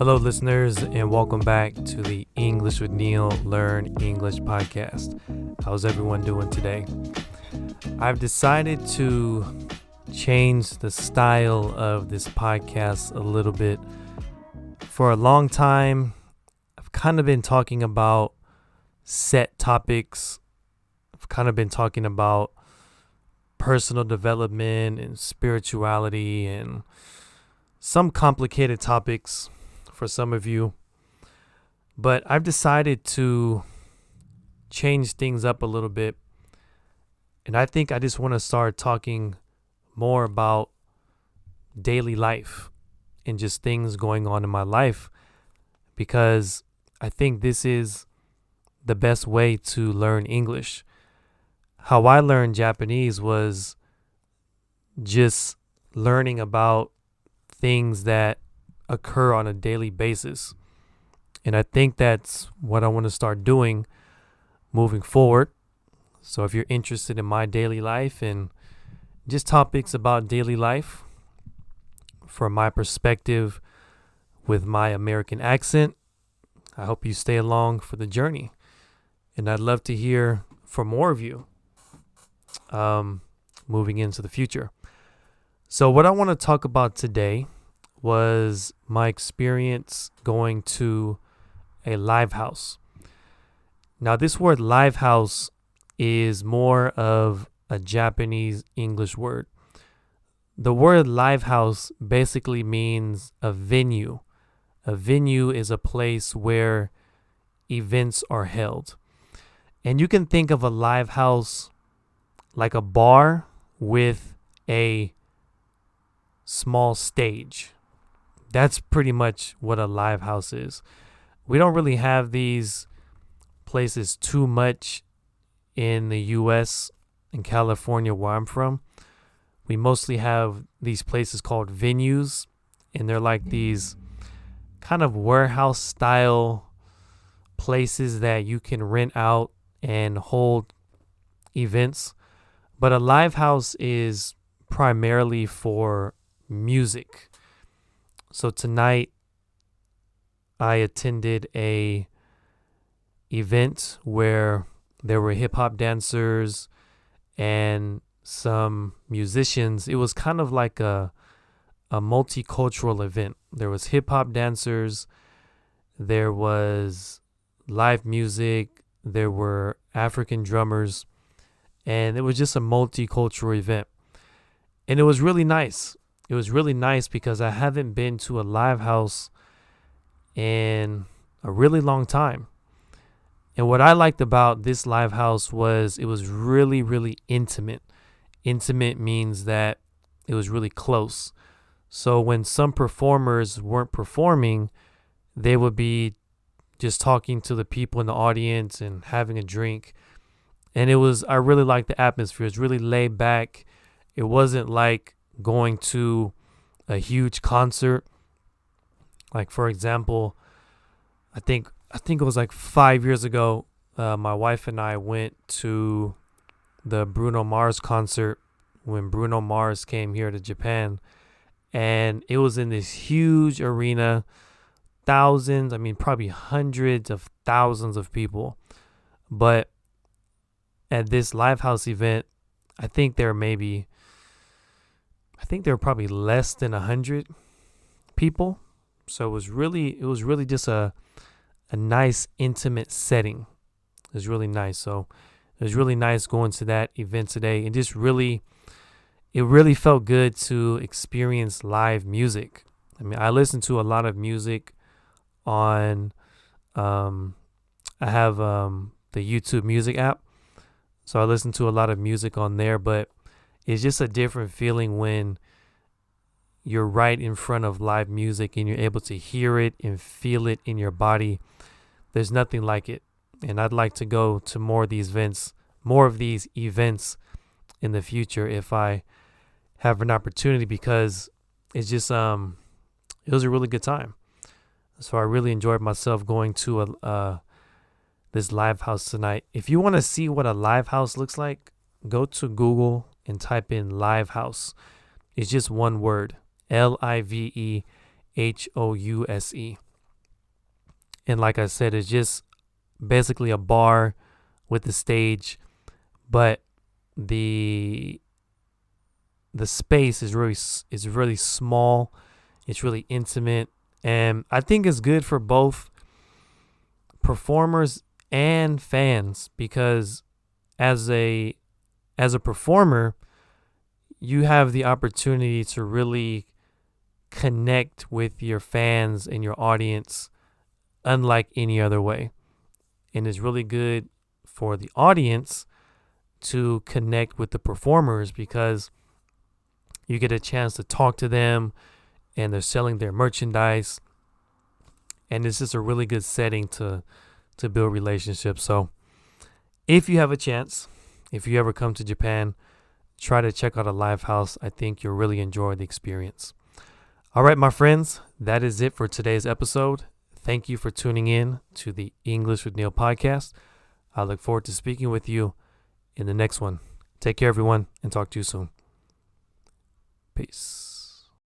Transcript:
Hello, listeners, and welcome back to the English with Neil Learn English podcast. How's everyone doing today? I've decided to change the style of this podcast a little bit. For a long time, I've kind of been talking about set topics. I've kind of been talking about personal development and spirituality and some complicated topics for some of you, but I've decided to change things up a little bit, and I think I just want to start talking more about daily life and just things going on in my life, because I think this is the best way to learn English. How I learned Japanese was just learning about things that occur on a daily basis. And I think that's what I want to start doing moving forward. So if you're interested in my daily life and just topics about daily life from my perspective with my American accent, I hope you stay along for the journey. And I'd love to hear from more of you moving into the future. So what I want to talk about today was my experience going to a Livehouse. Now, this word Livehouse is more of a Japanese English word. The word Livehouse basically means a venue. A venue is a place where events are held. And you can think of a Livehouse like a bar with a small stage. That's pretty much what a live house is. We don't really have these places too much in the U.S. and California where I'm from. We mostly have these places called venues, and they're like these kind of warehouse style places that you can rent out and hold events. But a live house is primarily for music. So tonight I attended a event where there were hip hop dancers and some musicians. It was kind of like a multicultural event. There was hip hop dancers, there was live music, there were African drummers, and it was just a multicultural event. And it was really nice. It was really nice because I haven't been to a live house in a really long time. And what I liked about this live house was it was really, really intimate. Intimate means that it was really close. So when some performers weren't performing, they would be just talking to the people in the audience and having a drink. And I really liked the atmosphere. It was really laid back. It wasn't like going to a huge concert. Like, for example, I think it was like 5 years ago, my wife and I went to the Bruno Mars concert when Bruno Mars came here to Japan, and it was in this huge arena, probably hundreds of thousands of people. But at this Livehouse event, I think there were probably less than 100 people. So it was really just a nice intimate setting. It was really nice. So it was really nice going to that event today, and it really felt good to experience live music. I mean, I listen to a lot of music on I have the YouTube Music app. So I listen to a lot of music on there, but it's just a different feeling when you're right in front of live music and you're able to hear it and feel it in your body. There's nothing like it. And I'd like to go to more of these events in the future if I have an opportunity, because it's just it was a really good time. So I really enjoyed myself going to this live house tonight. If you want to see what a live house looks like, go to Google and type in Livehouse. It's just one word, Livehouse. And like I said, it's just basically a bar with a stage, but the space is really small. It's really intimate, and I think it's good for both performers and fans, because as a performer, you have the opportunity to really connect with your fans and your audience unlike any other way. And it's really good for the audience to connect with the performers, because you get a chance to talk to them and they're selling their merchandise. And it's just a really good setting to build relationships. So if you have a chance, if you ever come to Japan, try to check out a Livehouse. I think you'll really enjoy the experience. All right, my friends, that is it for today's episode. Thank you for tuning in to the English with Neil podcast. I look forward to speaking with you in the next one. Take care, everyone, and talk to you soon. Peace.